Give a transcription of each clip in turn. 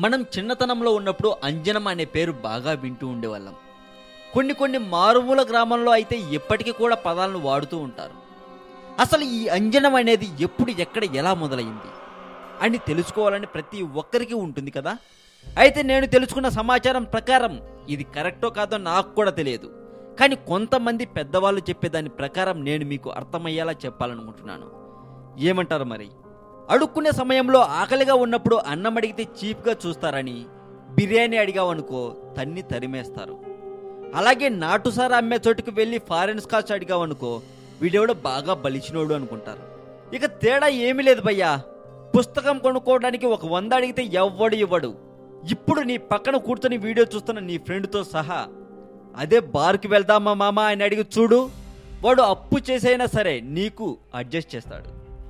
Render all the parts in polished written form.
మనం చిన్నతనంలో ఉన్నప్పుడు అంజనం అనే పేరు బాగా వింటూ ఉండేవాళ్ళం. కొన్ని మారుమూల గ్రామంలో అయితే ఇప్పటికీ కూడా పదాలను వాడుతూ ఉంటారు. అసలు ఈ అంజనం అనేది ఎప్పుడు ఎక్కడ ఎలా మొదలైంది అని తెలుసుకోవాలని ప్రతి ఒక్కరికి ఉంటుంది కదా. అయితే నేను తెలుసుకున్న సమాచారం ప్రకారం ఇది కరెక్టో కాదో నాకు కూడా తెలియదు. కానీ కొంతమంది పెద్దవాళ్ళు చెప్పేదాని ప్రకారం నేను మీకు అర్థమయ్యేలా చెప్పాలనుకుంటున్నాను. ఏమంటారు మరి? అడుక్కునే సమయంలో ఆకలిగా ఉన్నప్పుడు అన్నం అడిగితే చీప్గా చూస్తారని బిర్యానీ అడిగావనుకో తన్ని తరిమేస్తారు. అలాగే నాటుసారా అమ్మే చోటుకు వెళ్ళి ఫారెన్ స్కాచ్ అడిగావనుకో వీడెవడో బాగా బలిచినోడు అనుకుంటారు. ఇక తేడా ఏమీ లేదు భయ్యా. పుస్తకం కొనుక్కోవడానికి ఒక 100 అడిగితే ఎవ్వడు ఇవ్వడు. ఇప్పుడు నీ పక్కన కూర్చొని వీడియో చూస్తున్న నీ ఫ్రెండ్తో సహా అదే బార్కి వెళ్దామా మామా అని అడిగి చూడు, వాడు అప్పు చేసైనా సరే నీకు అడ్జస్ట్ చేస్తాడు.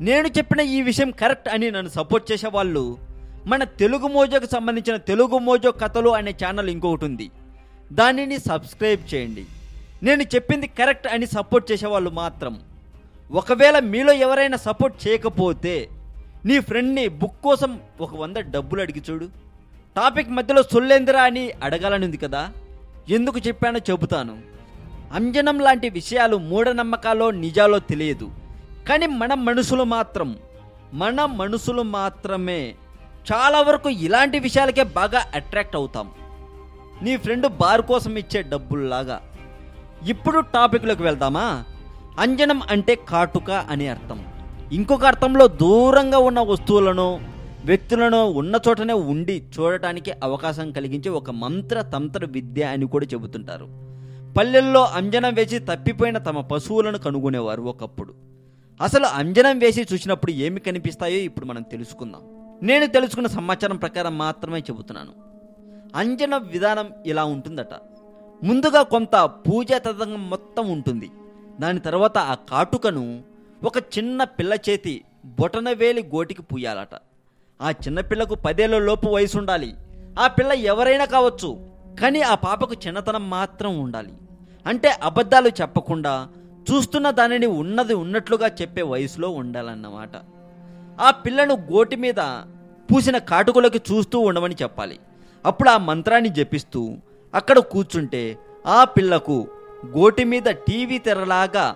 నేను చెప్పిన ఈ విషయం కరెక్ట్ అని నన్ను సపోర్ట్ చేసే వాళ్ళు మన తెలుగు మోజోకి సంబంధించిన తెలుగు మోజో కథలు అనే ఛానల్ ఇంకొకటి ఉంది, దానిని సబ్స్క్రైబ్ చేయండి. నేను చెప్పింది కరెక్ట్ అని సపోర్ట్ చేసేవాళ్ళు మాత్రం. ఒకవేళ మీలో ఎవరైనా సపోర్ట్ చేయకపోతే నీ ఫ్రెండ్ని బుక్ కోసం ఒక 100 డబ్బులు అడిగి చూడు. టాపిక్ మధ్యలో సొల్లేందిరా అని అడగాలని ఉంది కదా. ఎందుకు చెప్పానో చెబుతాను. అంజనం లాంటి విషయాలు మూఢనమ్మకాలో నిజాలో తెలియదు. కానీ మన మనుషులు మాత్రమే చాలా వరకు ఇలాంటి విషయాలకే బాగా అట్రాక్ట్ అవుతాం, నీ ఫ్రెండ్ బార్ కోసం ఇచ్చే డబ్బుల్లాగా. ఇప్పుడు టాపిక్లోకి వెళ్దామా? అంజనం అంటే కాటుక అని అర్థం. ఇంకొక అర్థంలో దూరంగా ఉన్న వస్తువులను వ్యక్తులను ఉన్న చోటనే ఉండి చూడటానికి అవకాశం కలిగించే ఒక తంత్ర విద్య అని కూడా చెబుతుంటారు. పల్లెల్లో అంజనం వేసి తప్పిపోయిన తమ పశువులను కనుగొనేవారు ఒకప్పుడు. అసలు అంజనం వేసి చూసినప్పుడు ఏమి కనిపిస్తాయో ఇప్పుడు మనం తెలుసుకుందాం. నేను తెలుసుకున్న సమాచారం ప్రకారం మాత్రమే చెబుతున్నాను. అంజన విధానం ఇలా ఉంటుందట. ముందుగా కొంత పూజా తతంగం మొత్తం ఉంటుంది. దాని తర్వాత ఆ కాటుకను ఒక చిన్న పిల్ల చేతి బొటనవేలి గోటికి పూయాలట. ఆ చిన్నపిల్లకు 10 ఏళ్ల లోపు వయసు ఉండాలి. ఆ పిల్ల ఎవరైనా కావచ్చు, కానీ ఆ పాపకు చిన్నతనం మాత్రం ఉండాలి. అంటే అబద్ధాలు చెప్పకుండా చూస్తున్న దానిని ఉన్నది ఉన్నట్లుగా చెప్పే వయసులో ఉండాలన్నమాట. ఆ పిల్లను గోటి మీద పూసిన కాటుకలోకి చూస్తూ ఉండమని చెప్పాలి. అప్పుడు ఆ మంత్రాన్ని జపిస్తూ అక్కడ కూర్చుంటే ఆ పిల్లకు గోటి మీద టీవీ తెరలాగా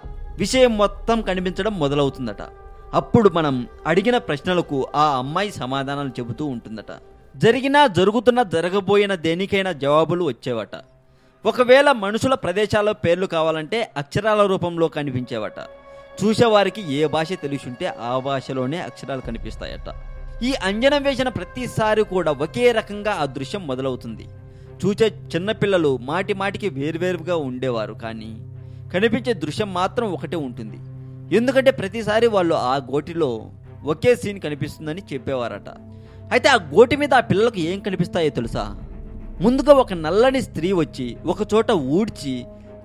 విషయం మొత్తం కనిపించడం మొదలవుతుందట. అప్పుడు మనం అడిగిన ప్రశ్నలకు ఆ అమ్మాయి సమాధానాలు చెబుతూ ఉంటుందట. జరిగినా జరుగుతున్నా జరగబోయిన దేనికైనా జవాబులు వచ్చేవట. ఒకవేళ మనుషుల ప్రదేశాల్లో పేర్లు కావాలంటే అక్షరాల రూపంలో కనిపించేవట. చూసేవారికి ఏ భాష తెలిసుంటే ఆ భాషలోనే అక్షరాలు కనిపిస్తాయట. ఈ అంజనం వేసిన ప్రతిసారి కూడా ఒకే రకంగా ఆ దృశ్యం మొదలవుతుంది. చూసే చిన్నపిల్లలు మాటికి వేరువేరుగా ఉండేవారు, కానీ కనిపించే దృశ్యం మాత్రం ఒకటే ఉంటుంది. ఎందుకంటే ప్రతిసారి వాళ్ళు ఆ గోటిలో ఒకే సీన్ కనిపిస్తుందని చెప్పేవారట. అయితే ఆ గోటి మీద ఆ పిల్లలకు ఏం కనిపిస్తాయో తెలుసా? ముందుగా ఒక నల్లని స్త్రీ వచ్చి ఒక చోట ఊడ్చి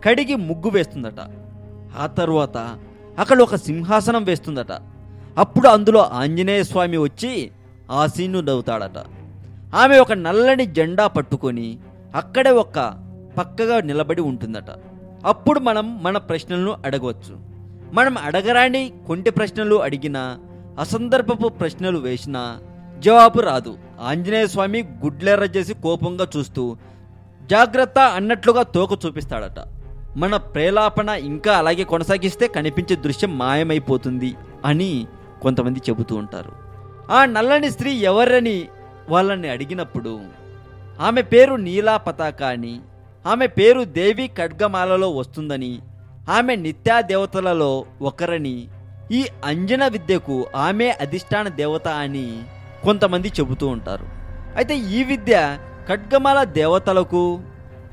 కడిగి ముగ్గు వేస్తుందట. ఆ తర్వాత అక్కడ ఒక సింహాసనం వేస్తుందట. అప్పుడు అందులో ఆంజనేయ స్వామి వచ్చి ఆ సీన్ను నవ్వుతాడట. ఆమె ఒక నల్లని జెండా పట్టుకొని అక్కడే ఒక పక్కగా నిలబడి ఉంటుందట. అప్పుడు మనం మన ప్రశ్నలను అడగవచ్చు. మనం అడగరాని కొంటి ప్రశ్నలు అడిగినా, అసందర్భపు ప్రశ్నలు వేసినా జవాబు రాదు. ఆంజనేయ స్వామి గుడ్లెర్ర చేసి కోపంగా చూస్తూ జాగ్రత్త అన్నట్లుగా తోక చూపిస్తాడట. మన ప్రేలాపన ఇంకా అలాగే కొనసాగిస్తే కనిపించే దృశ్యం మాయమైపోతుంది అని కొంతమంది చెబుతూ ఉంటారు. ఆ నల్లని స్త్రీ ఎవరని వాళ్ళని అడిగినప్పుడు ఆమె పేరు నీలా పతాక అని, ఆమె పేరు దేవి ఖడ్గమాలలో వస్తుందని, ఆమె నిత్యా దేవతలలో ఒకరని, ఈ అంజన విద్యకు ఆమె అధిష్టాన దేవత అని కొంతమంది చెబుతూ ఉంటారు. అయితే ఈ విద్య ఖడ్గమాల దేవతలకు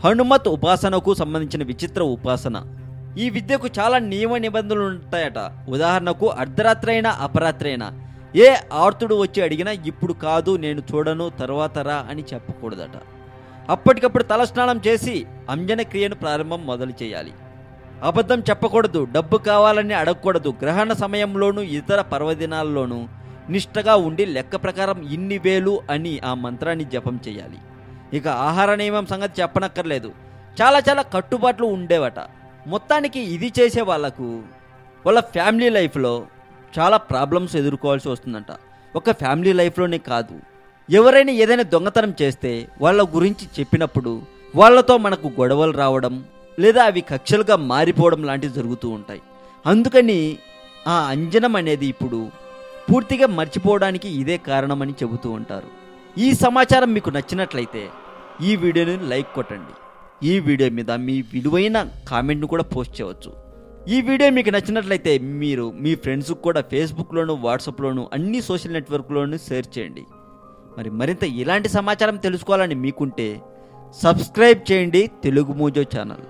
హనుమత్ ఉపాసనకు సంబంధించిన విచిత్ర ఉపాసన. ఈ విద్యకు చాలా నియమ నిబంధనలు ఉంటాయట. ఉదాహరణకు అర్ధరాత్రి అయినా అపరాత్రి అయినా ఏ ఆర్తుడు వచ్చి అడిగినా ఇప్పుడు కాదు, నేను చూడను, తర్వాత రా అని చెప్పకూడదట. అప్పటికప్పుడు తలస్నానం చేసి అంజన క్రియను ప్రారంభం మొదలు చేయాలి. అబద్ధం చెప్పకూడదు, డబ్బు కావాలని అడగకూడదు. గ్రహణ సమయంలోనూ ఇతర పర్వదినాల్లోనూ నిష్టగా ఉండి లెక్క ప్రకారం ఇన్ని వేలు అని ఆ మంత్రాన్ని జపం చేయాలి. ఇక ఆహార నియమం సంగతి చెప్పనక్కర్లేదు. చాలా కట్టుబాట్లు ఉండేవట. మొత్తానికి ఇది చేసే వాళ్ళకు వాళ్ళ ఫ్యామిలీ లైఫ్లో చాలా ప్రాబ్లమ్స్ ఎదుర్కోవాల్సి వస్తుందంట. ఒక ఫ్యామిలీ లైఫ్లోనే కాదు, ఎవరైనా ఏదైనా దొంగతనం చేస్తే వాళ్ళ గురించి చెప్పినప్పుడు వాళ్ళతో మనకు గొడవలు రావడం లేదా అవి కక్షలుగా మారిపోవడం లాంటివి జరుగుతూ ఉంటాయి. అందుకని ఆ అంజనం అనేది ఇప్పుడు పూర్తిగా మర్చిపోవడానికి ఇదే కారణమని చెబుతూ ఉంటారు. ఈ సమాచారం మీకు నచ్చినట్లయితే ఈ వీడియోని లైక్ కొట్టండి. ఈ వీడియో మీద మీ విలువైన కామెంట్ను కూడా పోస్ట్ చేయవచ్చు. ఈ వీడియో మీకు నచ్చినట్లయితే మీరు మీ ఫ్రెండ్స్కి కూడా ఫేస్బుక్లోను, వాట్సాప్లోను, అన్ని సోషల్ నెట్వర్క్లోనూ షేర్ చేయండి. మరింత ఇలాంటి సమాచారం తెలుసుకోవాలని మీకుంటే సబ్స్క్రైబ్ చేయండి తెలుగు మోజో ఛానల్.